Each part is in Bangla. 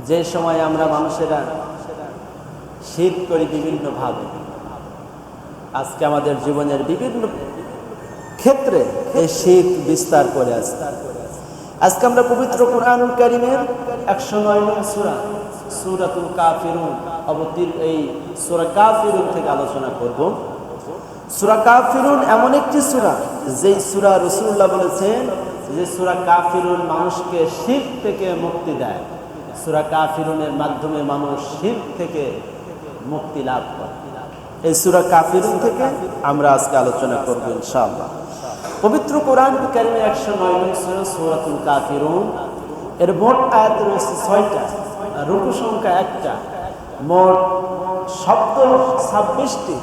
যে সময় আমরা মানুষেরা শীত করি বিভিন্নভাবে, আজকে আমাদের জীবনের বিভিন্ন ক্ষেত্রে এই শীত বিস্তার করে আছে। আজকে আমরা পবিত্র কুরআনুল কারীমের 109 নং সূরা সূরাতুল কাফিরুন এই সূরা কাফিরুন থেকে আলোচনা করব। সূরা কাফিরুন এমন একটি সূরা, যেই সূরা রাসূলুল্লাহ বলেছেন যে সূরা কাফিরুন মানুষকে শিরক থেকে মুক্তি দেয়। সূরা কাফিরুনের মাধ্যমে মানুষ শিরক থেকে মুক্তি লাভ করে। এই সূরা কাফিরুন থেকে আমরা আজকে আলোচনা করব ইনশাআল্লাহ। পবিত্র কোরআনুল কারীমে 109 নং সূরা সূরাতুল কাফিরুন এর মোট আয়াত রয়েছে 6টা, রুকু সংখ্যা 1টা, মোট শব্দ 26টি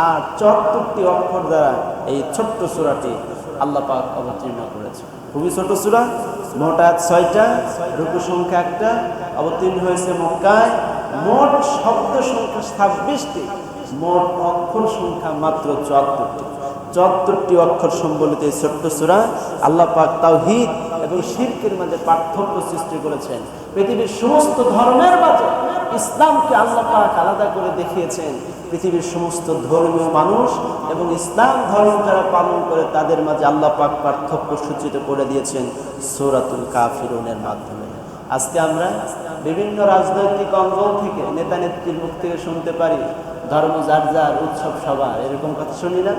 আর 74টি অক্ষর দ্বারা এই ছোট্ট সূরাটি আল্লাহ পাক অবতীর্ণ করেছেন। খুবই ছোট সূরা, মোট আয়াত 6টা, রুকু সংখ্যা 1টা, অবতীর্ণ হয়েছে মক্কায়। মোট শব্দ সংখ্যা 26টি, মোট অক্ষর সংখ্যা মাত্র 74টি অক্ষর সম্বলিত এই ছোট্ট সূরা আল্লাহ পাক তাওহীদ এবং শিরকের মাঝে পার্থক্য সৃষ্টি করেছেন। পৃথিবীর সমস্ত ধর্মের মাঝে ইসলামকে আল্লাহ পাক আলাদা করে দেখিয়েছেন। পৃথিবীর সমস্ত ধর্মীয় মানুষ এবং ইসলাম ধর্ম যারা পালন করে তাদের মাঝে আল্লাহ পাক পার্থক্য সূচিত করে দিয়েছেন সূরাতুল কাফিরুনের মাধ্যমে। আজকে আমরা বিভিন্ন রাজনৈতিক অঙ্গন থেকে, নেতা নেত্রীর মুখ থেকে শুনতে পারি ধর্ম যার যার, উৎসব সবার, এরকম কথা শুনি না?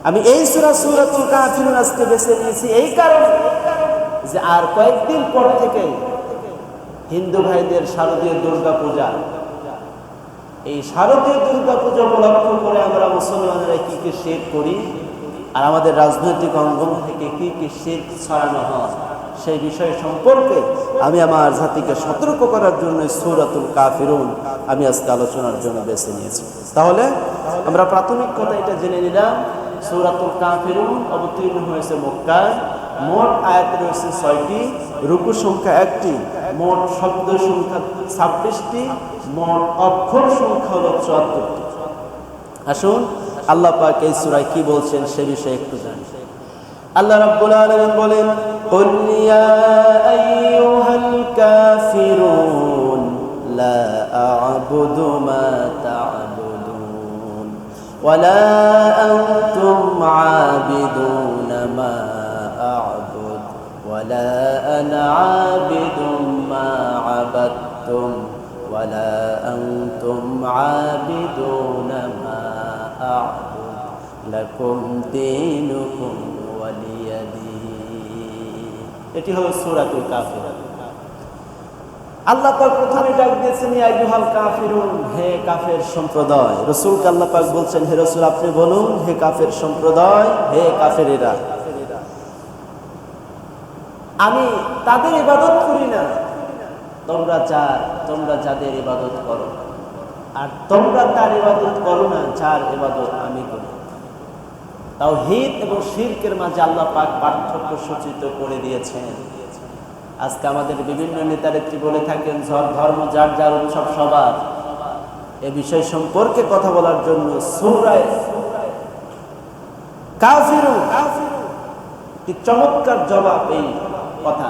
আমি এই সূরাতুল কাফিরুন আজকে বেছে নিয়েছি এই কারণে যে আর কয়েকদিন পর থেকে হিন্দু ভাইদের শারদীয় দুর্গা পূজা। এই শারদীয় দুর্গা পূজা উপলক্ষ করে আমরা মুসলমানেরা কি কি শিরক করি আর আমাদের রাজনৈতিক অঙ্গন থেকে কি কি শিরক ছড়ানো হয়, সেই বিষয় সম্পর্কে আমি আমার জাতিকে সতর্ক করার জন্য সূরাতুল কাফিরুন আমি আজকে আলোচনার জন্য বেছে নিয়েছি। তাহলে আমরা প্রাথমিক কথা এটা জেনে নিলাম, সূরাতুল কাফিরুন অবতীর্ণ হয়েছে মক্কায়। মোট আয়াত রয়েছে 6টি, রুকু সংখ্যা 1টি, মোট শব্দ সংখ্যা 26টি, মোট অক্ষর সংখ্যা হলো 74টি। আসুন আল্লাহ পাক এই সূরায় কি বলছেন সে বিষয়ে একটু জানি। আল্লাহ রাব্বুল আলামিন বলেন, কুল ইয়া আইয়ুহাল কাফিরুন লা আ'বুদু মা তা'বুদুন ওয়া লা আনতুম আ'বিদুনা মা আ'বুদ ওয়া লা আনা আ'বিদুম মা আ'বাদতুম ওয়া লা আনতুম আ'বিদুনা মা আ'বুদ লাকুম দীনুকুম এটি হলো সূরাতুল কাফিরুন। আল্লাহ পাক প্রথমে ডাক দিয়েছেন ইয়া আইয়ুহাল কাফিরুন, হে কাফের সম্প্রদায়। রাসূলকে আল্লাহ পাক বলছেন, হে রাসূল আপনি বলুন, হে কাফের সম্প্রদায়, হে কাফেরেরা, আমি তাদের ইবাদত করি না তোমরা যাদের ইবাদত করো, আর তোমরা তার ইবাদত করো না যার ইবাদত আমি করি। তাওহীদ এবং শিরকের মাঝে আল্লাহ পাক পার্থক্য সূচিত করে দিয়েছেন। আজকে আমাদের বিভিন্ন নেতানেত্রী বলে থাকেন ধর্ম যার যার, উৎসব সবার। এ বিষয় সম্পর্কে কথা বলার জন্য সূরা কাফিরুন কি চমৎকার জবাব এই কথা।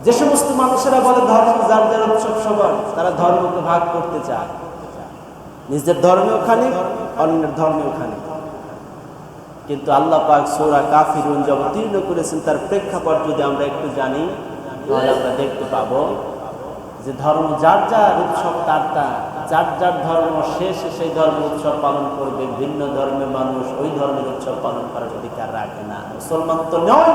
যে সমস্ত মানুষেরা বলে ধর্ম যার যার, উৎসব সবার, তারা ধর্মকে ভাগ করতে চায়। নিজের ধর্মেও খানিক, অন্যের ধর্মেও খানিক। কিন্তু আল্লাহ পাক সূরা কাফিরুন যে অবতীর্ণ করেছেন তার প্রেক্ষাপট যদি আমরা একটু জানি, তাহলে আমরা দেখতে পাবো যে ধর্ম যার যার, উৎসব তার তার, যার যার ধর্ম শেষে সেই ধর্ম উৎসব পালন করবে। ভিন্ন ধর্মের মানুষ ওই ধর্মের উৎসব পালন করার অধিকার রাখে না। মুসলমান তো নয়।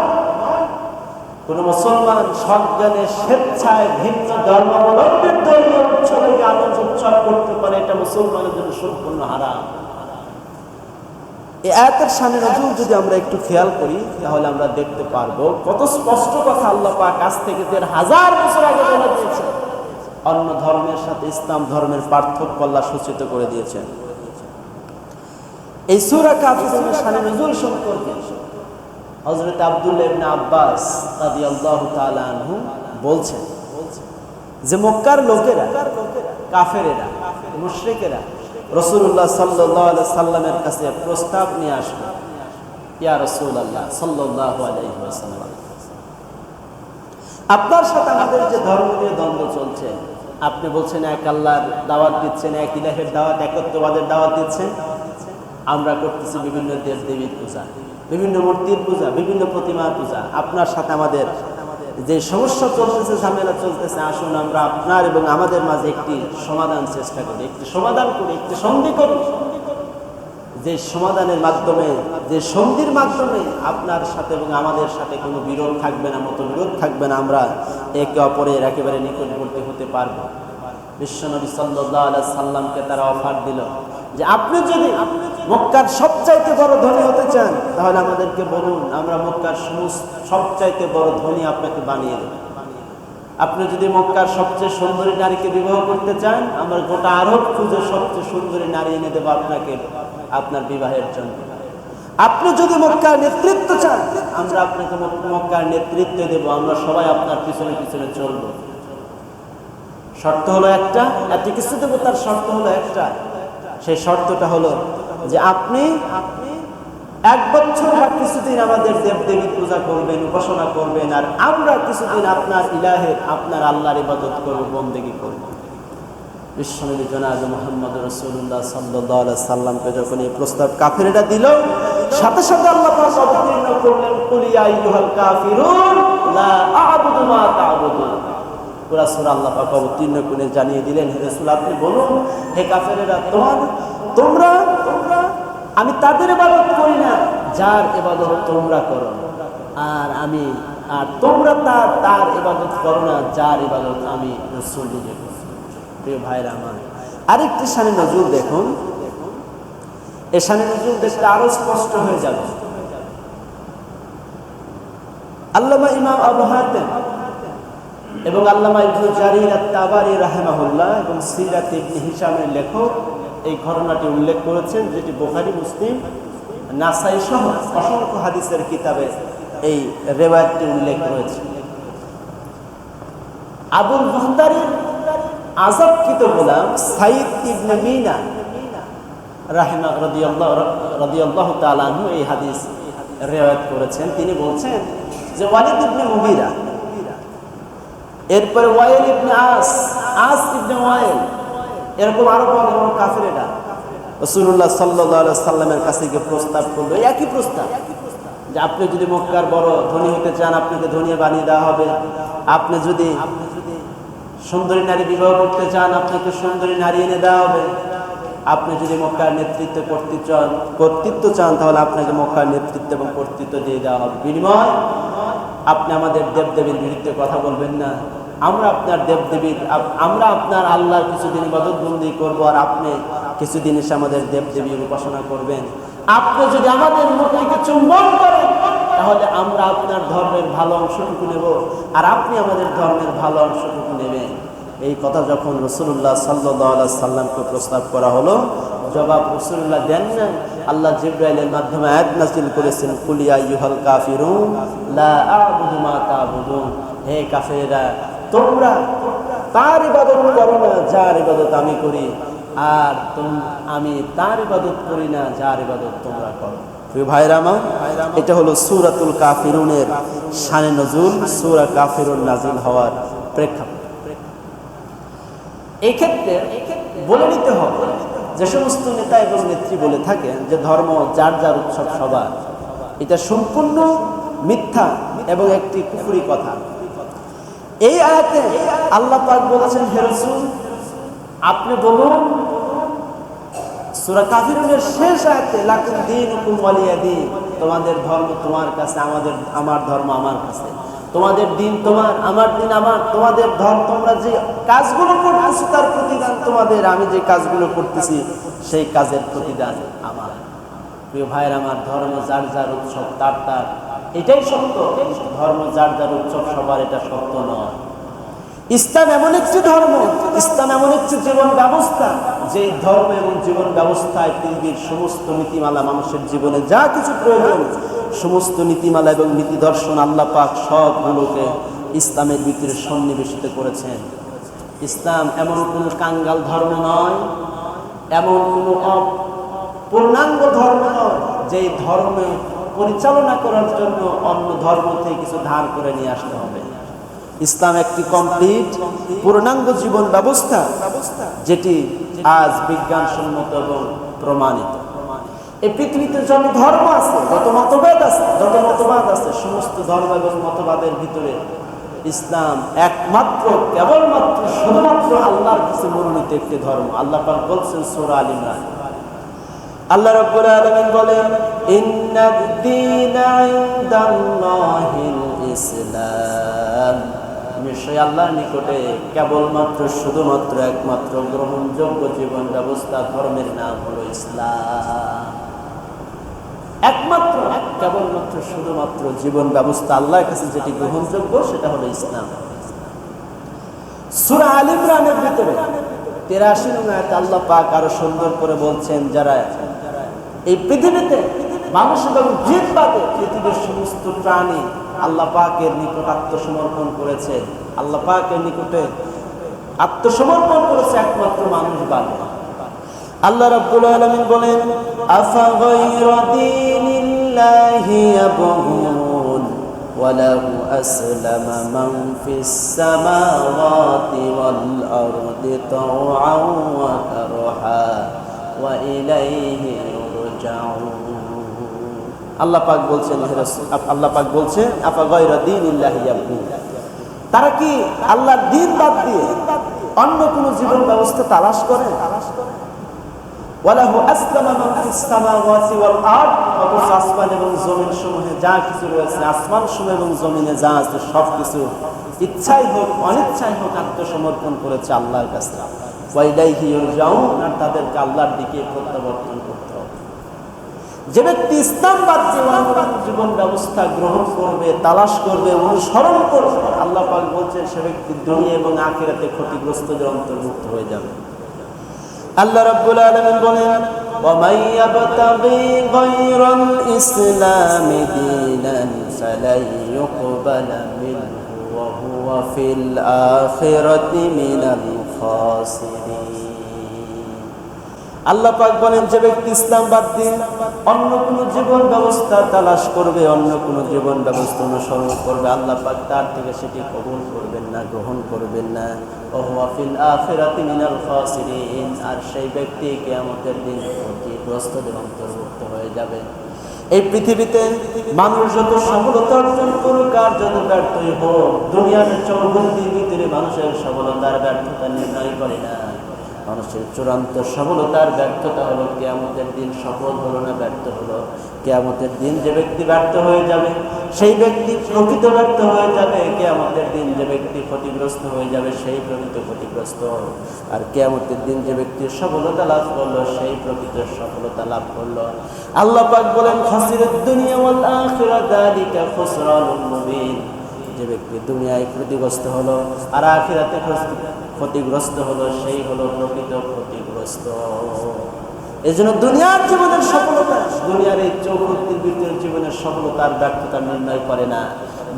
কোন মুসলমান সজ্ঞানে স্বেচ্ছায় ভিন্ন ধর্মাবলম্বীর ধর্মীয় উৎসবে আনন্দ উৎসব করতে পারে, এটা মুসলমানের জন্য সম্পূর্ণ হারাম। এই আয়াতের শানে নজুল যদি আমরা একটু খেয়াল করি, তাহলে আমরা দেখতে পারবো কত স্পষ্ট কথা আল্লাহ পাক আজ থেকে 1000 বছর আগে বলে দিয়েছেন। অন্য ধর্মের সাথে ইসলাম ধর্মের পার্থক্য আল্লাহ সূচিত করে দিয়েছেন। এই সূরা কাফিরুনের শানে নজুল সম্পর্কে হযরত আব্দুল্লাহ ইবনে আব্বাস রাদিয়াল্লাহু তাআলা আনহু বলছেন যে মক্কার লোকেরা, কাফেরেরা, মুশরিকেরা রাসূলুল্লাহ সাল্লাল্লাহু আলাইহি সাল্লামের কাছে প্রস্তাব নিয়ে আসবে, ইয়া রাসূলুল্লাহ সাল্লাল্লাহু আলাইহি ওয়াসাল্লাম আপনার সাথে আমাদের যে ধর্ম নিয়ে দ্বন্দ্ব চলছে, আপনি বলছেন এক আল্লাহর দাওয়াত দিচ্ছেন, এক ইলাহের দাওয়াত, একত্ববাদের দাওয়াত দিচ্ছেন, আমরা করতেছি বিভিন্ন দেব দেবীর পূজা, বিভিন্ন মূর্তির পূজা, বিভিন্ন প্রতিমার পূজা। আপনার সাথে আমাদের যে সমস্যা চলতেছে, ঝামেলা চলতেছে, আসুন আমরা আপনার এবং আমাদের মাঝে একটি সমাধান চেষ্টা করি, একটি সমাধান করি, একটি সন্ধি করি, যে সমাধানের মাধ্যমে, যে সন্ধির মাধ্যমে আপনার সাথে এবং আমাদের সাথে কোনো বিরোধ থাকবে না, মতবিরোধ থাকবে না, আমরা একে অপরের একেবারে নিকটবর্তী হতে পারবো। বিশ্বনবী সাল্লাল্লাহু আলাইহি সাল্লামকে তারা অফার দিল যে আপনি যদি মক্কার সবচাইতে বড় ধনী হতে চান তাহলে আমাদেরকে বলুন, আমরা মক্কার সবচাইতে বড় ধনী আপনাকে বানিয়ে দেব। আপনি যদি মক্কার সবচেয়ে সুন্দরী নারীকে বিবাহ করতে চান, আমরা গোটা আরব খুঁজে সবচেয়ে সুন্দরী নারী এনে দেবো আপনাকে আপনার বিবাহের জন্য। আপনি যদি মক্কার নেতৃত্ব চান, আমরা আপনাকে মক্কার নেতৃত্ব দেব, আমরা সবাই আপনার পিছনে পিছনে চলব। শর্ত হলো একটা, এত কিছু দেবো, তার শর্ত হলো একটা। সেই শর্তটা হলো যে আপনি 1 বছর বা কিছুদিন আমাদের দেবদেবীর পূজা করবেন, উপাসনা করবেন, আর আমরা কিছুদিন আপনার ইলাহের, আপনার আল্লাহর ইবাদত করব, বন্দেগী করব। বিশ্বনবী জনাব মুহাম্মদ রাসূলুল্লাহ সাল্লাল্লাহু আলাইহি সাল্লামকে যখন এই প্রস্তাব কাফিররা দিল, সাথে সাথে আল্লাহ পাক অবতীর্ণ করলেন, কুল ইয়া আইয়ুহাল কাফিরুন লা আ'বুদু মা তা'বুদুন। পুরা সূরা আল্লাহ পাক অবতীর্ণ করে জানিয়ে দিলেন, হে রাসূল আপনি বলুন, হে কাফেরেরা, তোমরা আমি তাদের ইবাদত করি না যার ইবাদত তোমরা করো, আর তোমরা তার ইবাদত করো না যার ইবাদত আমি রাসূল নিজে করি। প্রিয় ভাইরা আমার, আরেকটি শানে নজরুল দেখুন, এই শানে নজরুল দেখতে আরো স্পষ্ট হয়ে যাবে। আল্লামা ইমাম আবু হাতিম এবং আল্লামা ইবনে জারির আত-তাবারি রাহিমাহুল্লাহ এবং সিরাত ইবনে হিশামের লেখক এই ঘটনাটি উল্লেখ করেছেন, যেটি বুখারী, মুসলিম, নাসাই সহ অসংখ্য হাদিসের কিতাবে এই রিওয়ায়াতটি উল্লেখ রয়েছে। আবুল বাখতারির আযাবকৃত গোলাম সাইদ ইবনে মিনা রাদিয়াল্লাহু তাআলা আনহু এই হাদিস রিওয়ায়াত করেছেন। তিনি বলছেন যে ওয়ালিদ ইবনে মুগীরা, এরপরে ওয়াইল ইবনে আস ইবনে ওয়াইল, এরকম আরো বড় বড় কাফিরেরা রাসূলুল্লাহ সাল্লাল্লাহু আলাইহি সাল্লামের কাছে গিয়ে প্রস্তাব করলো, একই প্রস্তাব, যে আপনি যদি মক্কার বড় ধনী হতে চান আপনাকে ধনী বানিয়ে দেওয়া হবে, আপনি যদি সুন্দরী নারী বিবাহ করতে চান আপনাকে সুন্দরী নারী এনে দেওয়া হবে, আপনি যদি মক্কার নেতৃত্ব কর্তৃত্ব চান তাহলে আপনাকে মক্কার নেতৃত্ব এবং কর্তৃত্ব দিয়ে দেওয়া হবে। বিনিময় আপনি আমাদের দেবদেবীর বিরুদ্ধে কথা বলবেন না, আমরা আপনার দেবদেবীর, আমরা আপনার আল্লাহর কিছুদিন ইবাদত বন্দেগী করবো, আর আপনি কিছুদিন এসে আমাদের দেবদেবীর উপাসনা করবেন। আপনি যদি আমাদের মূর্তিকে চুম্বন করেন তাহলে আমরা আপনার ধর্মের ভালো অংশটুকু নেব, আর আপনি আমাদের ধর্মের ভালো অংশটুকু নেবেন। এই কথা যখন রাসূলুল্লাহ সাল্লাল্লাহু আলাইহি সাল্লামকে প্রস্তাব করা হলো, জবাব রাসূলুল্লাহ দেন না। আল্লাহ জিবরাইলের মাধ্যমে আয়াত নাযিল করেছেন, কুল ইয়া আইয়ুহাল কাফিরুন লা আ'বুদু মা তা'বুদুন, হে কাফেররা, তোমরা তার ইবাদত করো না যার ইবাদত আমি করি, আর আমি তার ইবাদত করি না যার ইবাদত তোমরা করো। প্রিয় ভাইরা আমার, এটা হলো সূরাতুল কাফিরুনের শানে নজুল, সূরা কাফিরুন নাজিল হওয়ার প্রেক্ষাপট। এই ক্ষেত্রে বলে নিতে হবে, যে সমস্ত নেতা এবং নেত্রী বলে থাকেন যে ধর্ম যার যার উৎসব সবার, এটা সম্পূর্ণ মিথ্যা এবং একটি কুফরি কথা। এই আয়াতে আল্লাহ পাক বলেছেন, হে রাসূল আপনি বলুন, সূরা কাফিরুনের শেষ আয়াতে, লাকুম দীনুকুম ওয়ালিয়া দীন, তোমাদের ধর্ম তোমার কাছে, আমার ধর্ম আমার কাছে, তোমাদের দিন তোমার, আমার দিন আমার, তোমাদের ধর্ম, তোমরা যে কাজগুলো করতেছো তার প্রতিদান তোমাদের, আমি যে কাজগুলো করতেছি সেই কাজের প্রতিদান আমার। প্রিয় ভাইয়ের আমার, ধর্ম যার যার উৎসব তার, এটাই সত্য। ধর্ম যার যার উৎসব সবার, এটা সত্য নয়। ইসলাম এমন একটি ধর্ম, ইসলাম এমন একটি জীবন ব্যবস্থা, যে ধর্ম এবং জীবন ব্যবস্থায় পৃথিবীর সমস্ত নীতিমালা, মানুষের জীবনে যা কিছু প্রয়োজন, সমস্ত নীতিমালা এবং নীতি দর্শন আল্লাহ পাক সবগুলোকে ইসলামের ভিতরে সন্নিবেশিত করেছেন। ইসলাম এমন কোনো কাঙ্গাল ধর্ম নয়, এমন কোনো পূর্ণাঙ্গ ধর্ম নয় যে ধর্মে পরিচালনা করার জন্য অন্য ধর্ম থেকে কিছু ধার করে নিয়ে আসতে হবে। ইসলাম একটি কমপ্লিট পূর্ণাঙ্গ জীবন ব্যবস্থা, যেটি আজ বিজ্ঞানসম্মত এবং প্রমাণিত। এই পৃথিবীতে যত ধর্ম আছে, যত মতবাদ আছে, সমস্ত ধর্ম এবং মতবাদের ভিতরে ইসলাম একমাত্র, কেবলমাত্র, শুধুমাত্র আল্লাহর কাছে মনোনীত একটি ধর্ম। আল্লাহ পাক বলছেন সূরা আল ইমরান, আল্লাহ রাব্বুল আলামিন বলেন, ইন্নাদ-দীনা ইনদাল্লাহিল ইসলাম, নিশ্চয়ই আল্লাহর নিকটে কেবলমাত্র, শুধুমাত্র, একমাত্র গ্রহণযোগ্য জীবন ব্যবস্থা, ধর্মের নাম হলো ইসলাম। একমাত্র, কেবলমাত্র, শুধুমাত্র জীবন ব্যবস্থা আল্লাহর কাছে যেটি গ্রহণযোগ্য সেটা হলো ইসলাম। সূরা আল ইমরানের ভিতরে 83 নং আয়াতে আল্লাহ পাক আরো সুন্দর করে বলছেন, যারা এই পৃথিবীতে মানুষ এবং জিন বাদে পৃথিবীর সমস্ত প্রাণী আল্লাহ পাকের নিকট আত্মসমর্পণ করেছে, আল্লাহ পাকের নিকটে আত্মসমর্পণ করেছে একমাত্র মানুষ বাদে। আল্লাহ রাব্বুল আলামিন বলেন, আফা গায়রা দীনিল্লাহি ইয়াবগুন ওয়া লাহু আসলামা মান ফিস সামাওয়াতি ওয়াল আরদি তাওআন ওয়া কারহা ওয়া ইলাইহি ইরজাউন। আল্লাহ পাক বলছেন, আল্লাহ পাক বলছেন, আফা গায়রা দীনিল্লাহি ইয়াবগুন, তারা কি আল্লাহর দ্বীন বাদ দিয়ে অন্য কোন জীবন ব্যবস্থা তালাশ করে? ওয়ালাহু আসলামা মান ফিস সামাওয়াতি ওয়াল আরদ, অথচ আসমান এবং জমিন সমূহে যা কিছু রয়েছে, আসমান সমূহ এবং জমিনে যা আছে সবকিছু ইচ্ছাই হোক অনিচ্ছাই হোক আত্মসমর্পণ করেছে আল্লাহর কাছে। ওয়া ইলাইহি ইরজাউন, আর তাদেরকে আল্লাহর দিকে প্রত্যাবর্তন করতে হবে। যে ব্যক্তি ইসলাম বাদ দিয়ে জীবন ব্যবস্থা গ্রহণ করবে, তালাশ করবে, অনুসরণ করবে, আল্লাহ পাক বলছেন সে ব্যক্তি দুনিয়া এবং আখিরাতে ক্ষতিগ্রস্তদের অন্তর্ভুক্ত হয়ে যাবে। আল্লাহ রাব্বুল আলামিন বলেন, ওয়া মান ইয়াবতাগি গায়রাল ইসলামি দীনান ফালাই ইউকবালা মিনহু ওয়া হুয়া ফিল আখিরাতি মিনাল খাসিরিন। আল্লাহ পাক বলেন, যে ব্যক্তি ইসলাম বাদ দিয়ে অন্য কোনো জীবন ব্যবস্থা তালাশ করবে, অন্য কোনো জীবন ব্যবস্থা অনুসরণ করবে, আল্লাহ পাক তার থেকে সেটি কবুল করবেন না, গ্রহণ করবেন না। ওয়া হুয়া ফিল আখিরাতি মিনাল খাসিরিন, আর সেই ব্যক্তি কিয়ামতের দিন ক্ষতিগ্রস্তদের অন্তর্ভুক্ত হয়ে যাবে। এই পৃথিবীতে মানুষ যত সফলতা অর্জন করুক আর যত ব্যর্থই হোক, দুনিয়ার চৌহদ্দির ভিতরে মানুষের সফলতার ব্যর্থতা নির্ণয় করে না। মানুষের চূড়ান্ত সফলতার ব্যর্থতা হলো কিয়ামতের দিন সফল হলো না ব্যর্থ হলো। কিয়ামতের দিন যে ব্যক্তি ব্যর্থ হয়ে যাবে সেই ব্যক্তি প্রকৃত ব্যর্থ হয়ে যাবে। কিয়ামতের দিন যে ব্যক্তি ক্ষতিগ্রস্ত হয়ে যাবে সেই প্রকৃত ক্ষতিগ্রস্ত। আর কিয়ামতের দিন যে ব্যক্তি সফলতা লাভ করলো সেই প্রকৃত সফলতা লাভ করলো। আল্লাহ পাক বলেন, খাসিরাদ দুনিয়া ওয়াল আখিরাহ যালিকা খুসরানুল মুবিন। যে ব্যক্তি দুনিয়ায় ক্ষতিগ্রস্ত হলো আর আখিরাতে ক্ষতিগ্রস্ত হলো সেই হলো প্রকৃত ক্ষতিগ্রস্ত। এই জন্য দুনিয়ার জীবনের সফলতা, দুনিয়ার এই চৌহদ্দির ভিতরের জীবনের সফলতার ব্যর্থতা নির্ণয় করে না।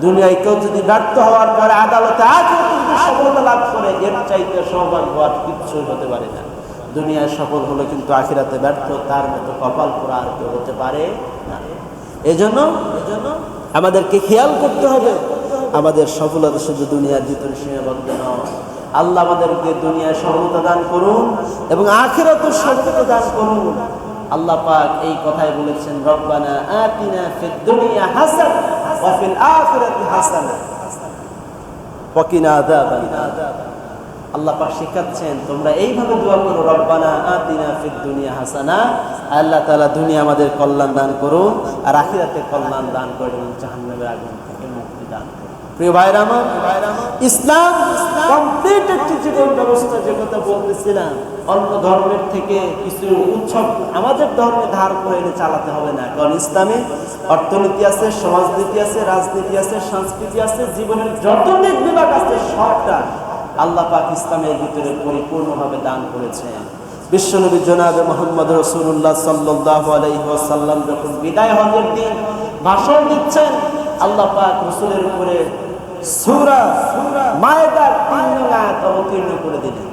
দুনিয়ায় কেউ যদি ব্যর্থ হওয়ার পরে আদালতে আখিরাতে সফলতা লাভ করে, এর চাইতে সৌভাগ্য আর কিচ্ছুই হতে পারে না। দুনিয়ায় সফল হলো কিন্তু আখিরাতে ব্যর্থ, তার মতো কপাল পোড়া আর কেউ হতে পারে না। এজন্য আমাদেরকে খেয়াল করতে হবে, আমাদের সফলতা শুধু দুনিয়ার ভিতরে সীমাবদ্ধ নয়। আল্লাহ আমাদেরকে দুনিয়ায় সফলতা দান করুন এবং আখিরাতেও সফলতা দান করুন। আল্লাহ পাক এই কথাই বলেছেন, রব্বানা আতিনা ফিদ দুনিয়া হাসানাহ ওয়া ফিল আখিরাতি হাসানাহ ওয়া কিনা আযাবান নার। আল্লাহ পাক শিখাচ্ছেন তোমরা এইভাবে দোয়া করো, রব্বানা আতিনা ফিদ দুনিয়া হাসানাহ, আল্লাহ তাআলা দুনিয়া আমাদের কল্যাণ দান করুন আর আখিরাতে কল্যাণ দান করুন, জাহান্নামের আগুন থেকে মুক্তি দান করুন। প্রিয় ভাইরা আমার, ইসলাম কমপ্লিট একটি জীবন ব্যবস্থা। যে কথা বলতেছিলাম, অন্য ধর্মের থেকে কিছু উৎসব আমাদের ধর্মে ধার করে এনে চালাতে হবে না। কারণ ইসলামে অর্থনীতি আছে, সমাজনীতি আছে, রাজনীতি আছে, সংস্কৃতি আছে, জীবনের যত দিক বিভাগ আছে সবটা আল্লাহ পাক ইসলামের ভিতরে পরিপূর্ণভাবে দান করেছেন। বিশ্বনবী জনাবে মুহাম্মদ রাসূলুল্লাহ সাল্লাল্লাহু আলাইহি ওয়াসাল্লাম যখন বিদায় হজের দিন ভাষণ দিচ্ছেন, আল্লাহ পাক রাসূলের উপরে সূরা মায়েদার ৩ নং আয়াত অবতীর্ণ করে দিলেন।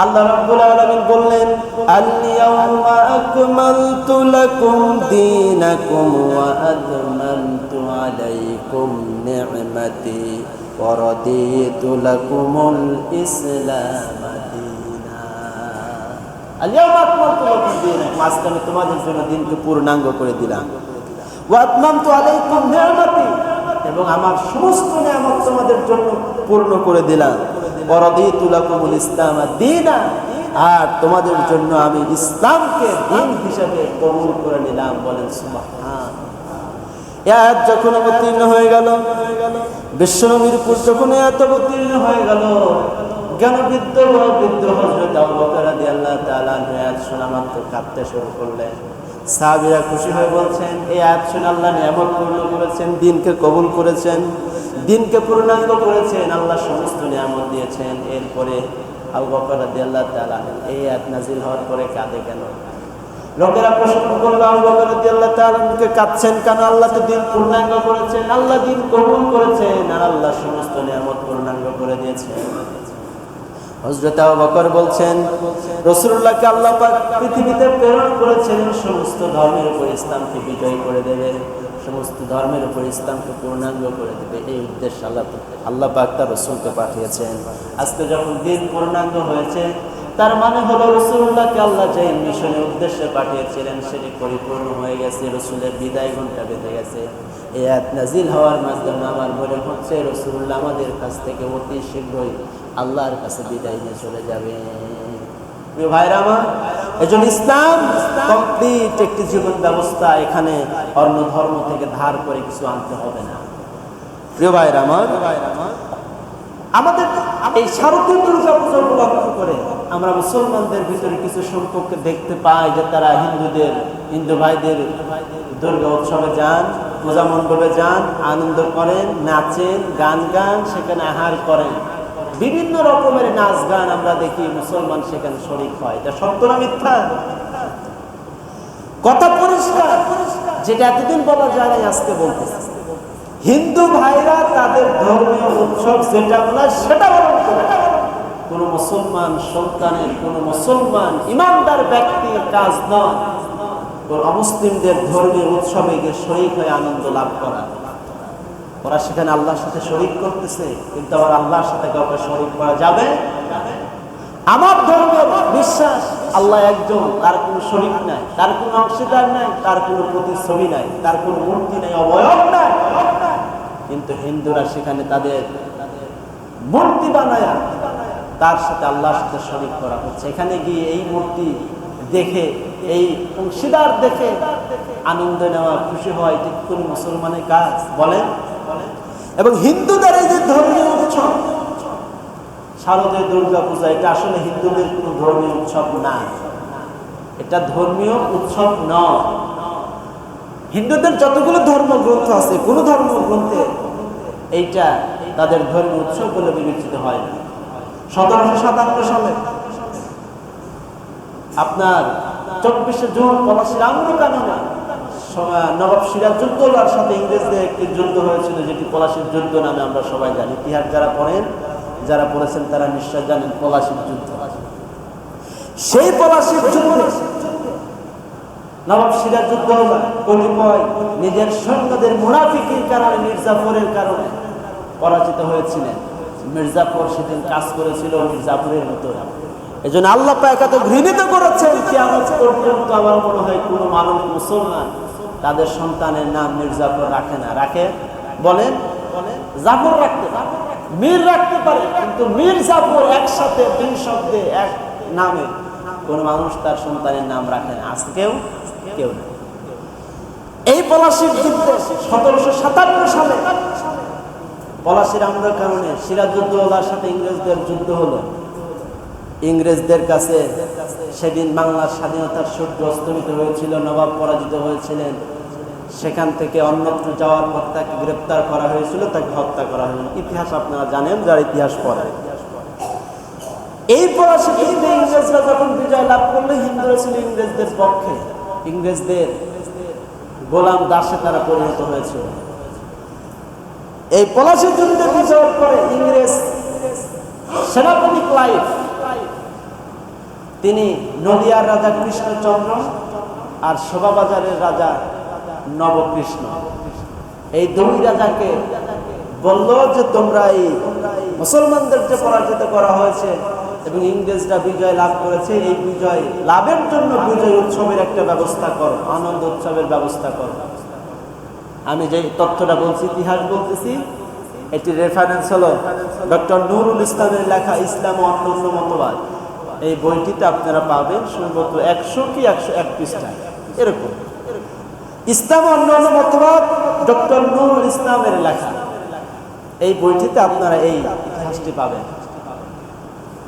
আল্লাহ রাব্বুল আলামিন বললেন, আল-ইয়াওমা আকমালতু লাকুম দীনাকুম ওয়া আতমামতু আলাইকুম নি'মাতি ওয়ারাদিতু লাকুমুল ইসলাম দীনা। আল-ইয়াওমা আকমালতু লাকুম দীনাকুম, আজকে আমি তোমাদের জন্য দিনকে পূর্ণাঙ্গ করে দিলাম। ওয়া আতমামতু আলাইকুম নি'মাতি, এবং আমার সমস্ত নিয়ামত তোমাদের জন্য পূর্ণ করে দিলাম। ওয়ারাদিতু লাকুমুল ইসলাম দীনা, আর তোমাদের জন্য আমি ইসলামকে দিন হিসেবে কবুল করে নিলাম। বলেন সুবহান। এই আয়াত যখন অবতীর্ণ হয়ে গেল, বিশ্বনবীর উপর যখন এত অবতীর্ণ হয়ে গেল, জ্ঞানবৃদ্ধ হযরত আবু বকর রাদিয়াল্লাহু তাআলা আয়াত শোনা মাত্র কাঁদতে শুরু করলেন। সাহাবীরা খুশি হয়ে বলছেন, এই আয়াত শুনে আল্লাহ নিয়ামত পূর্ণ করেছেন, দিনকে কবুল করেছেন, দিনকে পূর্ণাঙ্গ করেছেন, আল্লাহ সমস্ত নিয়ামত দিয়েছেন। এরপরে আবু বকর রাদিয়াল্লাহু তাআলা এই আয়াত নাযিল হওয়ার পরে কাঁদে কেন? লোকেরা প্রশ্ন করলো, আবু বকর রাদিয়াল্লাহু তাআলা কাঁদছেন কেন? আল্লাহ তো দিন পূর্ণাঙ্গ করেছেন, আল্লাহ দিন কবুল করেছেন, আর আল্লাহ সমস্ত নিয়ামত পূর্ণাঙ্গ করে দিয়েছেন। হযরত আবু বকর বলছেন, রাসূলুল্লাহকে আল্লাহ পাক পৃথিবীতে প্রেরণ করেছেন সমস্ত ধর্মের উপর ইসলামকে বিজয় করে দেবে, সমস্ত ধর্মের উপর ইসলামকে পূর্ণাঙ্গ করে দেবে। এই উদ্দেশ্যে আল্লাহ পাক তার রাসূলকে পাঠিয়েছেন। আজকে যখন দিন পূর্ণাঙ্গ হয়েছে, তার মানে হলো রাসূলুল্লাহকে আল্লাহ যে মিশনের উদ্দেশ্যে পাঠিয়েছিলেন সেটি পরিপূর্ণ হয়ে গেছে, রাসূলের বিদায় ঘণ্টা বেজে গেছে। এই আয়াত নাযিল হওয়ার মাধ্যমে আমার মনে হচ্ছে রাসূলুল্লাহ আমাদের কাছ থেকে অতি শীঘ্রই আল্লাহর কাছে বিদায় নিয়ে চলে যাবে। প্রিয় ভাইরা আমার, এজন্য ইসলাম কমপ্লিট একটি জীবন ব্যবস্থা, এখানে অন্য ধর্ম থেকে ধার করে কিছু আনতে হবে না। প্রিয় ভাইরা আমার, আমাদের এই শারদীয় দুর্গা পূজা উপলক্ষ করে আমরা মুসলমানদের ভিতরে কিছু সংখ্যককে দেখতে পাই যে তারা হিন্দু ভাইদের দুর্গা উৎসবে যান, পূজা মণ্ডপে যান, আনন্দ করেন, নাচেন, গান গান, সেখানে আহার করেন, বিভিন্ন রকমের নাচ গান আমরা দেখি, মুসলমান সেখানে শরীক হয়। এটা সত্য না মিথ্যা? কথা পরিষ্কার, যেটা এতদিন বলা যায় না আজকে বলতেছে। হিন্দু ভাইরা তাদের ধর্মীয় উৎসব যেটা বলে সেটা পালন করে। কোন মুসলমান সন্তানের, কোন মুসলমান ইমানদার ব্যক্তির কাজ নয় অমুসলিমদের ধর্মীয় উৎসবে গিয়ে শরীক হয়ে আনন্দ লাভ করা। ওরা সেখানে আল্লাহর সাথে শরীক করতেছে, কিন্তু আবার আল্লাহর সাথে কাউকে শরীক করা যাবে? আমার ধর্মের বিশ্বাস আল্লাহ একজন, তার কোনো শরীক নাই, তার কোনো অংশীদার নাই, তার কোনো প্রতিচ্ছবি নাই, তার কোনো মূর্তি নাই, অবয়ব নাই। কিন্তু হিন্দুরা সেখানে তাদের মূর্তি বানায়া তার সাথে আল্লাহর সাথে শরীক করা হচ্ছে। এখানে গিয়ে এই মূর্তি দেখে, এই অংশীদার দেখে আনন্দ নেওয়া, খুশি হওয়া, এটি কোন মুসলমানের কাজ বলেন? এবং হিন্দুদের এই যে ধর্মীয় উৎসব শারদীয় দুর্গা পূজা, এটা আসলে হিন্দুদের কোনো ধর্মীয় উৎসব না, এটা ধর্মীয় উৎসব নয়। হিন্দুদের যতগুলো ধর্মগ্রন্থ আছে, কোন ধর্মগ্রন্থে এইটা তাদের ধর্মীয় উৎসব বলে বিবেচিত হয় না। 1757 সালে আপনার 24শে জুন পলাশীর আম্র কাননে নবাব সিরাজউদ্দৌলার সাথে ইংরেজদের একটি যুদ্ধ হয়েছিল, যেটি পলাশীর যুদ্ধ নামে আমরা সবাই জানি। ইতিহাস যারা পড়েন, যারা পড়েছেন তারা নিশ্চয় জানেন পলাশীর যুদ্ধ। সেই পলাশীর যুদ্ধে নবাব সিরাজউদ্দৌলা কতিপয় নিজের সৈন্যদের মুনাফিকির কারণে, মির্জাফরের কারণে পরাজিত হয়েছিলেন। মির্জাফর সেদিন কাজ করেছিল মির্জাফরের মতো। এজন্য আল্লাহ পাক এত ঘৃণিত করেছেন, কিয়ামত পর্যন্ত আমার মনে হয় কোনো মানব মুসলমান তাদের সন্তানের নাম মির্জাফর রাখে না। রাখে? বলেন? জাফর রাখতে পারে, মীর রাখতে পারে, কিন্তু মির্জাফর একসাথে দুই শব্দে এক নামে কোন মানুষ তার সন্তানের নাম রাখে না। আজকে কেউ না। এই পলাশীর যুদ্ধে 1757 সালে পলাশীর আমরার কারণে সিরাজউদ্দৌলার সাথে ইংরেজদের যুদ্ধ হলো। ইংরেজদের কাছে সেদিন বাংলার স্বাধীনতার সূর্য অস্তমিত হয়েছিল, নবাব পরাজিত হয়েছিলেন। সেখান থেকে অন্যত্র যাওয়ার পর তাকে গ্রেপ্তার করা হয়েছিল, তাকে হত্যা করা হয়েছিল। ইতিহাস আপনারা জানেন, যারা ইতিহাস পড়ে। এই পলাশী যুদ্ধে ইংরেজরা যখন বিজয় লাভ করলো, হিন্দুরা ছিল ইংরেজদের পক্ষে, ইংরেজদের গোলাম দাসে তারা পরিণত হয়েছিল। এই পলাশী যুদ্ধে বিজয়ের পরে ইংরেজ সেনাপতি ক্লাইভ, তিনি নদিয়ার রাজা কৃষ্ণচন্দ্র আর শোভাবাজারের রাজা নবকৃষ্ণ, এই দুই রাজাকে বলল যে তোমরা এই মুসলমানদের যে পরাজিত করা হয়েছে এবং ইংরেজরা বিজয় লাভ করেছে, এই বিজয় লাভের জন্য বিজয় উৎসবের একটা ব্যবস্থা করো, আনন্দ উৎসবের ব্যবস্থা করো। আমি যে তথ্যটা বলছি, ইতিহাস বলতেছি, এটি রেফারেন্স হলো ডক্টর নুরুল ইসলামের লেখা ইসলাম ও অন্যান্য মতবাদ। এই বইটিতে আপনারা পাবেন সম্ভবত 100 কি 101 পৃষ্ঠা এরকম। ইসলাম ও অন্যান্য মতবাদ ডক্টর নুরুল ইসলামের লেখা, এই বইটিতে আপনারা এই ইতিহাসটি পাবেন।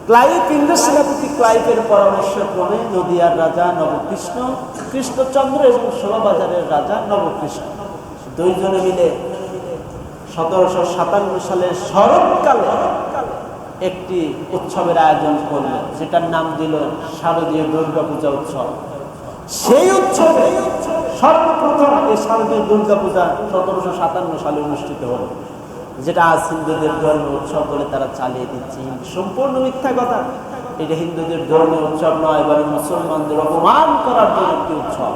ক্লাইভ, ইংরেজ সেনাপতি ক্লাইভের পরামর্শক্রমে নদিয়ার রাজা নবকৃষ্ণ, কৃষ্ণচন্দ্র এবং শোভাবাজারের রাজা নবকৃষ্ণ দুইজনে মিলে 1757 সালের শরৎকালে একটি উৎসবের আয়োজন করলেন, যেটার নাম দিল শারদীয় দুর্গা পূজা উৎসব। সেই উৎসবে সর্বপ্রথম এই শারদীয় দুর্গা পূজা 1757 সালে অনুষ্ঠিত হল, যেটা আজ হিন্দুদের ধর্মীয় উৎসব বলে তারা চালিয়ে দিচ্ছে। সম্পূর্ণ মিথ্যা কথা। এটা হিন্দুদের ধর্মীয় উৎসব নয়, বরং মুসলমানদের অপমান করার জন্য একটি উৎসব।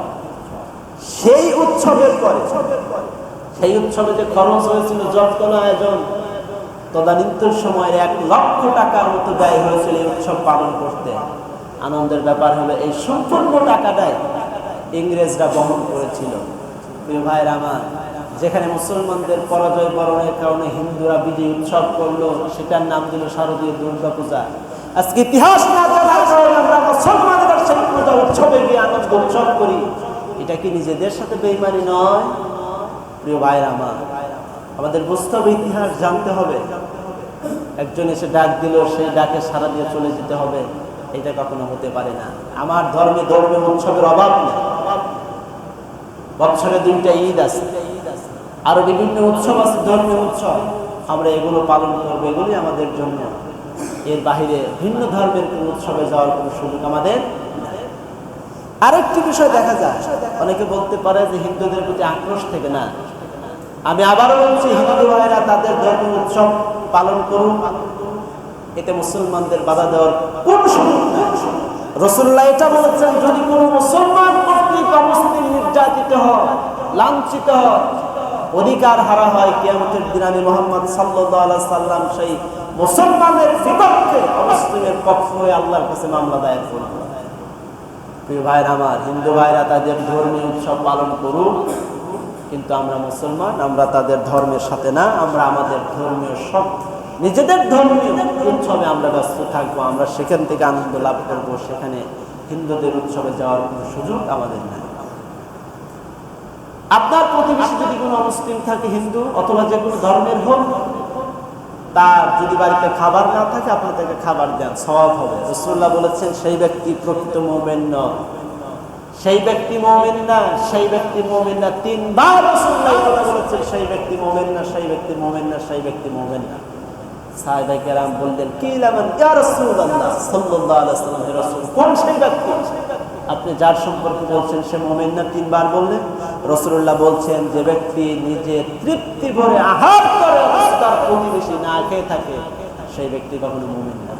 সেই উৎসবের পরে সেই উৎসবে যে খরচ হয়েছিল, যজ্ঞ আয়োজন, তদানীন্তন সময়ের 1 লক্ষ টাকার মতো ব্যয় হয়েছিল এই উৎসব পালন করতে। আনন্দের ব্যাপার হলো এই সম্পূর্ণ টাকাটাই ইংরেজরা বহন করেছিল। প্রিয় ভাইয়ের আমার, যেখানে মুসলমানদের পরাজয় বরণের কারণে হিন্দুরা বিজয় উৎসব করলো, সেটার নাম দিল শারদীয় দুর্গা পূজা। আজকে ইতিহাস না জানার কারণে আমরা মুসলমানদের সেই পূজা উৎসবে গিয়ে আনন্দ উৎসব করি। এটা কি নিজেদের সাথে বেঈমানি নয়? প্রিয় ভাইয়ের আমার, আমাদের বুঝতে হবে, ইতিহাস জানতে হবে। একজন এসে ডাক দিল, সেই ডাকে সাড়া দিয়ে চলে যেতে হবে, এটা কখনো হতে পারে না। আমার ধর্মে ধর্মীয় উৎসবের অভাব নেই। বছরে 2টা ঈদ আছে, আরো বিভিন্ন উৎসব আছে, ধর্মীয় উৎসব, আমরা এগুলো পালন করবো, এগুলি আমাদের জন্য। এর বাহিরে ভিন্ন ধর্মের কোন উৎসবে যাওয়ার কোনো সুযোগ আমাদের। আরেকটি বিষয় দেখা যায়, অনেকে বলতে পারে যে হিন্দুদের প্রতি আক্রোশ থেকে না। আমি আবারও বলছি, হিন্দু ভাইয়েরা তাদের ধর্মীয় উৎসব পালন করুন, এতে মুসলমানদের বাধা দেওয়ার কোন সুযোগ নেই। রাসূলুল্লাহ এটা বলেছেন, যদি কোনো মুসলমান কর্তৃক অমুসলিম নির্যাতিত হয়, লাঞ্ছিত হয়, অধিকার হারা হয়, কিয়ামতের দিন আমি মুহাম্মদ সাল্লাল্লাহু আলাইহি সাল্লাম সেই মুসলমানের বিপক্ষে অমুসলিমের পক্ষ হয়ে আল্লাহর কাছে মামলা দায়ের করব। প্রিয় ভাইরা আমার, হিন্দু ভাইরা তাদের ধর্মীয় উৎসব পালন করুক, কিন্তু আমরা মুসলমান, আমরা তাদের ধর্মের সাথে না। আমরা আমাদের ধর্মীয় সব নিজেদের ধর্মীয় উৎসবে আমরা ব্যস্ত থাকবো, আমরা সেখান থেকে আনন্দ লাভ করবো। সেখানে হিন্দুদের উৎসবে যাওয়ার কোনো সুযোগ আমাদের নাই। আপনার প্রতিবেশী যদি কোনো মুসলিম থাকে, হিন্দু অথবা যে কোনো ধর্মের হোক, তার যদি বাড়িতে খাবার না থাকে, আপনি তাকে খাবার দেন, সওয়াব হবে। রাসূলুল্লাহ বলেছেন, সেই ব্যক্তি প্রকৃত মুমিন নয়, সেই ব্যক্তি মুমিন না, সেই ব্যক্তি মুমিন না। 3 বার রাসূলুল্লাহ কথা বলেছেন, সেই ব্যক্তি মুমিন না, সেই ব্যক্তি মুমিন না, সেই ব্যক্তি মুমিন না। সাহাবায়ে কেরাম বললেন, কিলামান ইয়া রাসূলুল্লাহ সাল্লাল্লাহু আলাইহি ওয়াসাল্লাম, হে রাসূল, কোন সেই ব্যক্তি আপনি যার সম্পর্কে বলছেন সে মুমিন না? 3 বার বললেন। রাসূলুল্লাহ বলছেন, যে ব্যক্তি নিজে তৃপ্তি ভরে আহার করে, তার প্রতিবেশী না খেয়ে থাকে, সেই ব্যক্তি কখনো মুমিন না।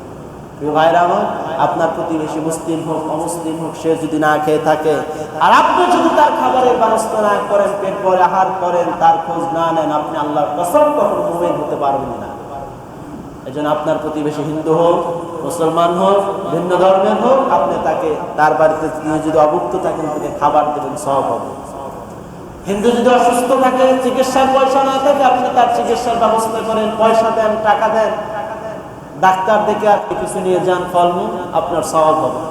প্রিয় ভাইরা আমার, আপনার প্রতিবেশী মুসলিম হোক অমুসলিম হোক, সে যদি না খেয়ে থাকে আর আপনি যদি তার খাবারের ব্যবস্থা না করেন, পেট ভরে আহার করেন, তার খোঁজ না নেন, আপনি আল্লাহর কসম কখনো মুমিন হতে পারবেন না। এজন্য আপনার প্রতিবেশী হিন্দু হোক, মুসলমান হোক, ভিন্ন ধর্মের হোক, আপনি তাকে তার বাড়িতে তিনি যদি অভুক্ত থাকেন, তাকে খাবার দেবেন, সওয়াব হবে। হিন্দু যদি অসুস্থ থাকে, চিকিৎসার পয়সা না থাকে, আপনি তার চিকিৎসার ব্যবস্থা করেন, পয়সা দেন, টাকা দেন, ডাক্তার দেখে আপনি কিছু নিয়ে যান, ফলমূল, আপনার সওয়াব হবে।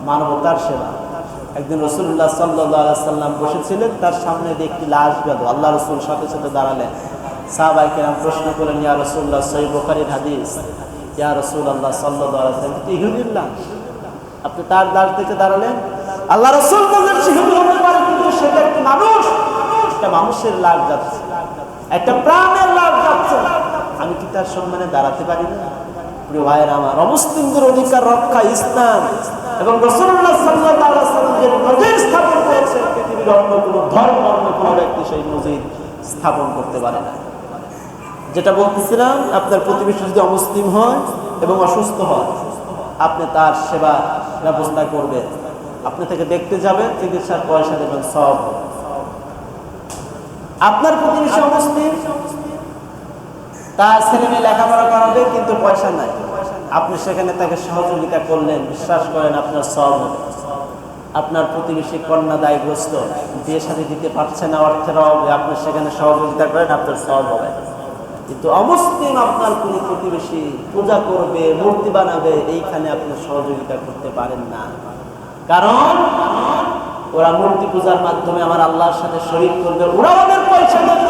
মানবতার সেবা। একদিন রাসূলুল্লাহ সাল্লাল্লাহু আলাইহি ওয়াসাল্লাম বসেছিলেন, তার সামনে দিয়ে একটি লাশ গেল। আল্লাহ রাসূল সাথে সাথে দাঁড়ালেন। সাহাবায়ে কেরাম প্রশ্ন করলেন, ইয়া রাসূলুল্লাহ, সহিহ বুখারীর হাদিস, ইয়া রাসূলুল্লাহ সাল্লাল্লাহু আলাইহি ওয়াসাল্লাম, এটা ইহুদির লাশ, আপনি তার লাশ থেকে দাঁড়ালেন? আল্লাহ রাসূল বললেন, সে ইহুদি হতে পারে, কিন্তু সেটা একটি মানুষ, একটা মানুষের লাশ যাচ্ছে, একটা প্রাণের লাশ যাচ্ছে, আমি কি তার সম্মানে দাঁড়াতে পারি না? প্রিয় ভাইয়েরা আমার, অমুসলিমদের অধিকার রক্ষা ইসলাম এবং রাসূলুল্লাহ সাল্লাল্লাহু আলাইহি ওয়াসাল্লাম যে নজির স্থাপন করেছেন, পৃথিবীর অন্য কোনো ধর্ম, অন্য কোনো ব্যক্তি সেই নজির স্থাপন করতে পারে না। যেটা বলতেছিলাম, আপনার প্রতিবেশী যদি অমুসলিম হয় এবং অসুস্থ হয়, আপনি তার সেবা ব্যবস্থা করবেন, আপনি তাকে দেখতে যাবেন, চিকিৎসার পয়সা দেবেন, সওয়াব। আপনার প্রতিবেশী অমুসলিম, তার ছেলে মেয়ে লেখাপড়া করাবে কিন্তু পয়সা নাই, আপনি সেখানে তাকে সহযোগিতা করলেন, বিশ্বাস করেন আপনার সওয়াব হবে। আপনার প্রতিবেশী কন্যা দায়গ্রস্ত, বিয়ে শাদী দিতে পারছে না, অর্থের অভাবে আপনি সেখানে সহযোগিতা করেন, আপনার সওয়াব হবে। কিন্তু অমুসলিম আপনার কোন প্রতিবেশী পূজা করবে, মূর্তি বানাবে, এইখানে আপনি সহযোগিতা করতে পারেন না। কারণ ওরা মূর্তি পূজার মাধ্যমে আমার আল্লাহর সাথে শরীক করবে, ওরা ওদের পয়সা দেবে,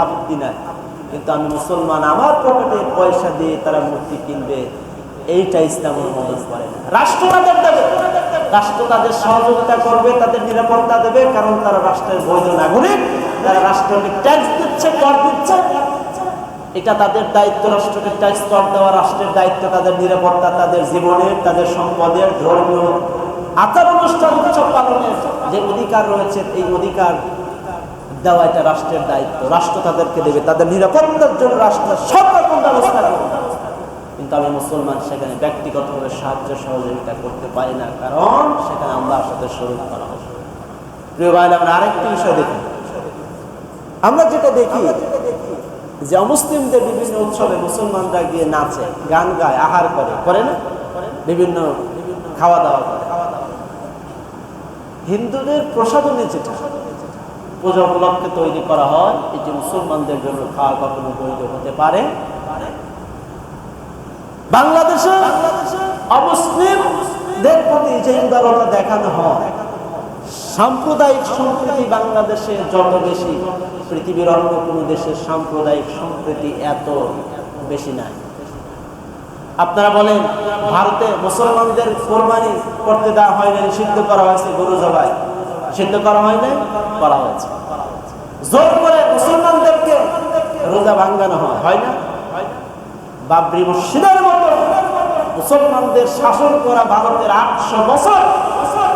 আপত্তি নাই। কিন্তু আমি মুসলমান, আমার পকেটে পয়সা দিয়ে তারা মূর্তি কিনবে, এইটা ইসলাম অনুমোদন করে না। রাষ্ট্র তাদের দেবে, রাষ্ট্র তাদের সহযোগিতা করবে, তাদের নিরাপত্তা দেবে, কারণ তারা রাষ্ট্রের বৈধ নাগরিক, তারা রাষ্ট্রকে ট্যাক্স দিচ্ছে, কর দিচ্ছে, এটা তাদের দায়িত্ব। রাষ্ট্রকে ট্যাক্স কর দেওয়া রাষ্ট্রের দায়িত্ব, তাদের নিরাপত্তা, তাদের জীবনের, তাদের সম্পদের, ধর্মীয় আচার অনুষ্ঠান, উৎসব পালনের যে অধিকার রয়েছে, এই অধিকার দেওয়া এটা রাষ্ট্রের দায়িত্ব। রাষ্ট্র তাদেরকে দেবে, তাদের নিরাপত্তার জন্য রাষ্ট্র সব রকম ব্যবস্থা করবে। কিন্তু আমি মুসলমান সেখানে ব্যক্তিগতভাবে সাহায্য সহযোগিতা করতে পারি না, কারণ সেখানে আল্লাহর সাথে শরীক করা হবে। প্রিয় ভাই, আমরা আরেকটি বিষয় দেখি। আমরা যেটা দেখি যে অমুসলিমদের বিভিন্ন উৎসবে মুসলমানরা গিয়ে নাচে, গান গায়, আহার করে না, বিভিন্ন খাওয়া দাওয়া করে। হিন্দুদের প্রসাদনী যেটা পূজা উপলক্ষে তৈরি করা হয়, এটি মুসলমানদের জন্য খাওয়া কখনো বৈধ হতে পারে। বাংলাদেশে অমুসলিমদের প্রতি যে উদারতা দেখানো হয়, সাম্প্রদায়িক সম্প্রীতি বাংলাদেশে যত বেশি, পৃথিবীর অন্য কোনো দেশের সাম্প্রদায়িক সম্প্রীতি এত বেশি নাই। আপনারা বলেন, ভারতে মুসলমানদের কোরবানি করতে দেওয়া হয় না, নিষিদ্ধ করা হয়েছে, গরু জবাই নিষিদ্ধ করা হয় না, করা হয়েছে। জোর করে মুসলমানদেরকে রোজা ভাঙানো হয় না? বাবরি মসজিদের মতো মুসলমানদের শাসন করা ভারতের 800 বছর,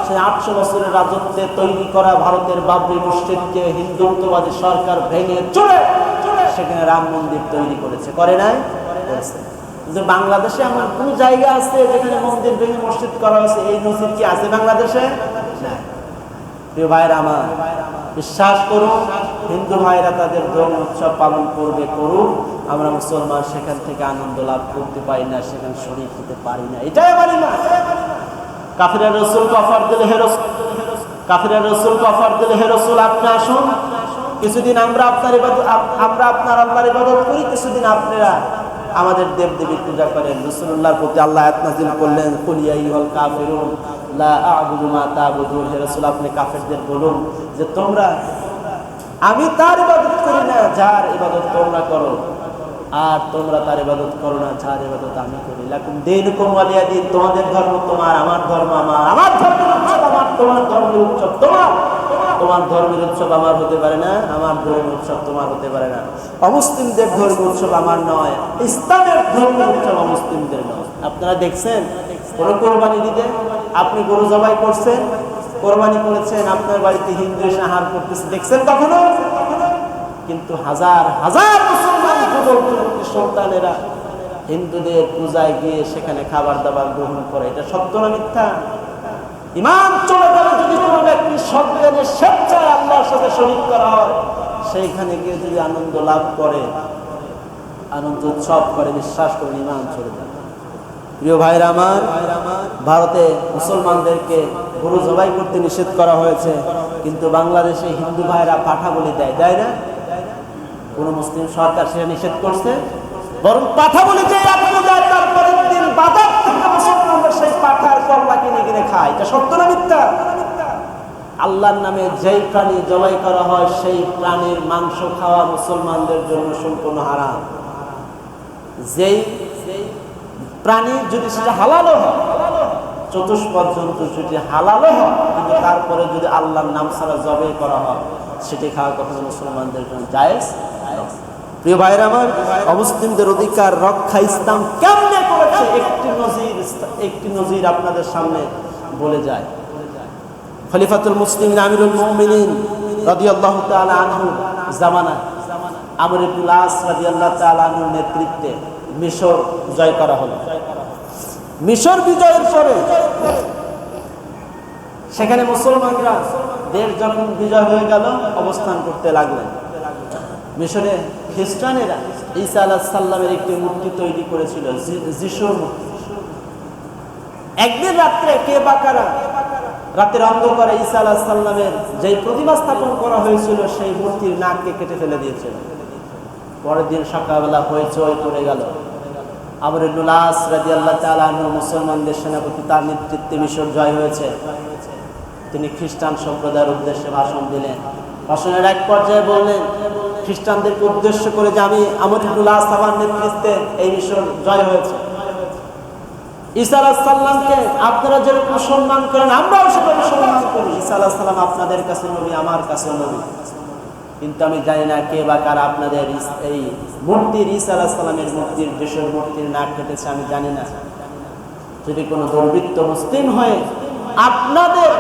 সেই 800 বছরের রাজত্বে তৈরি করা ভারতের বাবরি মসজিদকে হিন্দুত্ববাদী সরকার ভেঙে চলে সেখানে রাম মন্দির তৈরি করেছে, করে নাই? করেছে। কিন্তু বাংলাদেশে এমন কোন জায়গা আছে যেখানে মন্দির ভেঙে মসজিদ করা হয়েছে? এই নজির কি আছে বাংলাদেশে? না। প্রিয় ভাইরা আমার, বিশ্বাস করুন, হিন্দু ভাইরা তাদের ধর্ম উৎসব পালন করবে, করুক। আমরা মুসলমান সেখান থেকে আনন্দ লাভ করতে পারি না, সেখানে শরীক হতে পারি না, এটাই আমার ইমান। কাফিরা রাসূলকে অফার দিলে, হে রাসূল, কাফিরা রাসূলকে অফার দিলে, হে রাসূল আপনি আসুন, কিছুদিন আমরা আপনার আল্লাহর ইবাদত করি, কিছুদিন আপনারা আমাদের দেব দেবীর পূজা করেন। রাসূলুল্লাহর প্রতি আল্লাহ আয়াত নাযিল করলেন, কুল ইয়া আইয়ুহাল কাফিরুন লা আ'বুদু মা তা'বুদুন। হে রাসূল, আপনি কাফেরদের বলুন যে তোমরা, আমি তার ইবাদত করি না যার ইবাদত তোমরা করো, আর তোমরা তার ইবাদত করো না যার ইবাদত আমি করি। লাকুম দীনুকুম ওয়ালিয়া দীন, তোমাদের ধর্ম তোমার, আমার ধর্ম আমার, আমার ধর্মের উৎসব আমার, তোমার ধর্মের উৎসব তোমার, তোমার ধর্মের উৎসব আমার হতে পারে না, আমার ধর্মের উৎসব তোমার হতে পারে না। অমুসলিমদের ধর্মের উৎসব আমার নয়, ইসলামের ধর্মের উৎসব অমুসলিমদের নয়। আপনারা দেখছেন কোন কোরবানি ঈদে আপনি গরু জবাই করছেন, কোরবানি করেছেন, আপনার বাড়িতে হিন্দু এসে আহার করতেছে, দেখছেন কখনো? কিন্তু হাজার হাজার মুসলমান সন্তানেরা হিন্দুদের পূজায় গিয়ে সেখানে খাবার দাবার গ্রহণ করে, এটা সত্য না মিথ্যা? ইমান চলে গেলে যদি কোনো ব্যক্তি সজ্ঞানে স্বেচ্ছায় আল্লাহর সাথে শরীক করা হয়, সেইখানে গিয়ে যদি আনন্দ লাভ করে, আনন্দ উৎসব করে, বিশ্বাস করে ইমান চলে যাবে। প্রিয় ভাইরা আমার, ভারতে মুসলমানদেরকে গরু জবাই করতে নিষেধ করা হয়েছে, কিন্তু বাংলাদেশে হিন্দু ভাইরা পাঠা বলি দেয়, দেয় না? কোন মুসলিম সরকার সেটা নিষেধ করছে? বরং পাঠা বলি যে তারপরের দিন বাজার থেকে মুসলমানদের সেই পাঠার কল্লা কিনে কিনে খায়, এটা সত্য না মিথ্যা? আল্লাহর নামে যেই প্রাণী জবাই করা হয়, সেই প্রাণীর মাংস খাওয়া মুসলমানদের জন্য সম্পূর্ণ হারাম। যেই প্রাণী যদি সেটা হালালও হয়, চতুষ্পদ জন্তু যদি হালালও হয়, কিন্তু তারপরে যদি আল্লাহর নাম ছাড়া জবাই করা হয়, সেটি খাওয়া কখনো মুসলমানদের জন্য জায়েজ। প্রিয় ভাইরা আমার, অমুসলিমদের অধিকার রক্ষা ইসলাম কেমনে করেছে একটি নজির আপনাদের সামনে বলে যায়। খলিফাতুল মুসলিমিন আমিরুল মুমিনিন রাদিয়াল্লাহু তাআলা আনহু জামানা আমর ইবনুল আস রাদিয়াল্লাহু তাআলা আনহুর নেতৃত্বে মিশর জয় করা হলো। মিশর বিজয়ের পরে সেখানে মুসলমানরা দেশ যখন বিজয় হয়ে গেল, অবস্থান করতে লাগলেন। মিশরে খ্রিস্টানেরা ঈসা আলাইহিস সালামের একটি মূর্তি তৈরি করেছিল, যিশুর মূর্তি। একদিন রাত্রে কে বা কারা রাতের অন্ধকারে ঈসা আলাইহিস সালামের যেই প্রতিমা স্থাপন করা হয়েছিল সেই মূর্তির নাককে কেটে ফেলে দিয়েছিল। পরের দিন সকালবেলা হইচই পড়ে গেল। আমর ইবনুল আস রাদিয়াল্লাহু তাআলা আনহু মুসলমানদের সেনাপতি, তার নেতৃত্বে মিশর জয় হয়েছে। তিনি খ্রিস্টান সম্প্রদায়ের উদ্দেশ্যে ভাষণ দিলেন। ভাষণের এক পর্যায়ে বললেন খ্রিস্টানদেরকে উদ্দেশ্য করে যে আমি আমর ইবনুল আস আমার নেতৃত্বে এই মিশর জয় হয়েছে। ঈসা আলাইহিস সালামকে আপনারা যেরকম সম্মান করেন আমরাও সেভাবে সম্মান করি। ঈসা আলাইহিস সালাম আপনাদের কাছে নবী, আমার কাছে নবী। কিন্তু আমি জানি না কে বা কারা আপনাদের এই মূর্তির, ঈসা আলাইহিস সালামের মূর্তির, যিশুর মূর্তির নাক কেটেছে আমি জানি না। যদি কোনো দুর্বৃত্ত মুসলিম হয়ে আপনাদের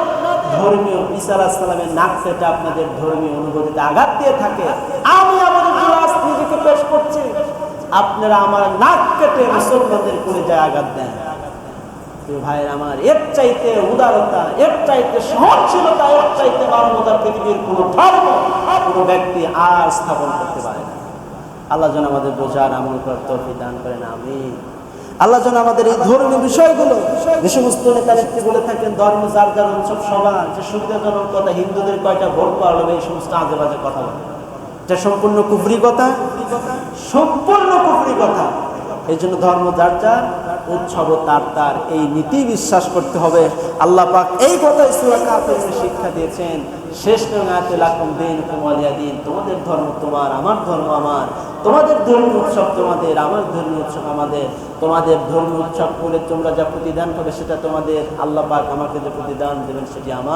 ধর্মীয় ঈসা আলাইহিস সালামের নাক কেটে আপনাদের ধর্মীয় অনুভূতিতে আঘাত দিয়ে থাকে, আমি আমাদের নিজেকে পেশ করছি, আপনারা আমার নাক কেটে মুসলমানদের কলিজায় আঘাত দেন। ভাইয়ের আমার, এর চাইতে উদারতা, এর চাইতে সহনশীলতা, এর চাইতে মানবতা পৃথিবীর কোনো ধর্ম, কোনো ব্যক্তি আর স্থাপন করতে পারে না। আল্লাহ যেন আমাদের বোঝার আমল করার তৌফিক দান করেন, আমিন। আল্লাহ যেন আমাদের এই ধর্মীয় বিষয়গুলো, যে সমস্ত নেতা নেত্রী বলে থাকেন ধর্ম যার যার উৎসব সবার, যে সুবিধাজনক কথা, হিন্দুদের কয়টা ভোট পাওয়া হবে, এই সমস্ত আজে বাজে কথা বলে, এটা সম্পূর্ণ কুফরি কথা, সম্পূর্ণ কুফরি কথা। এই জন্য ধর্ম যার যার, উৎসব তার তার, এই নীতি বিশ্বাস করতে হবে। আল্লাহ পাক এই কথাই সূরা কাফিরে শিক্ষা দিয়েছেন। শেষ আয়াতে লাকুম দীনুকুম ওয়ালিয়া দীন, তোমাদের ধর্ম তোমার, আমার ধর্ম আমার, তোমাদের ধর্মীয় উৎসব তোমাদের, আমার ধর্মীয় উৎসব আমাদের। তোমাদের ধর্মীয় উৎসব করে তোমরা যা প্রতিদান পাবে সেটা তোমাদের, আল্লাহ পাক আমাকে যে প্রতিদান দেবেন সেটি আমার।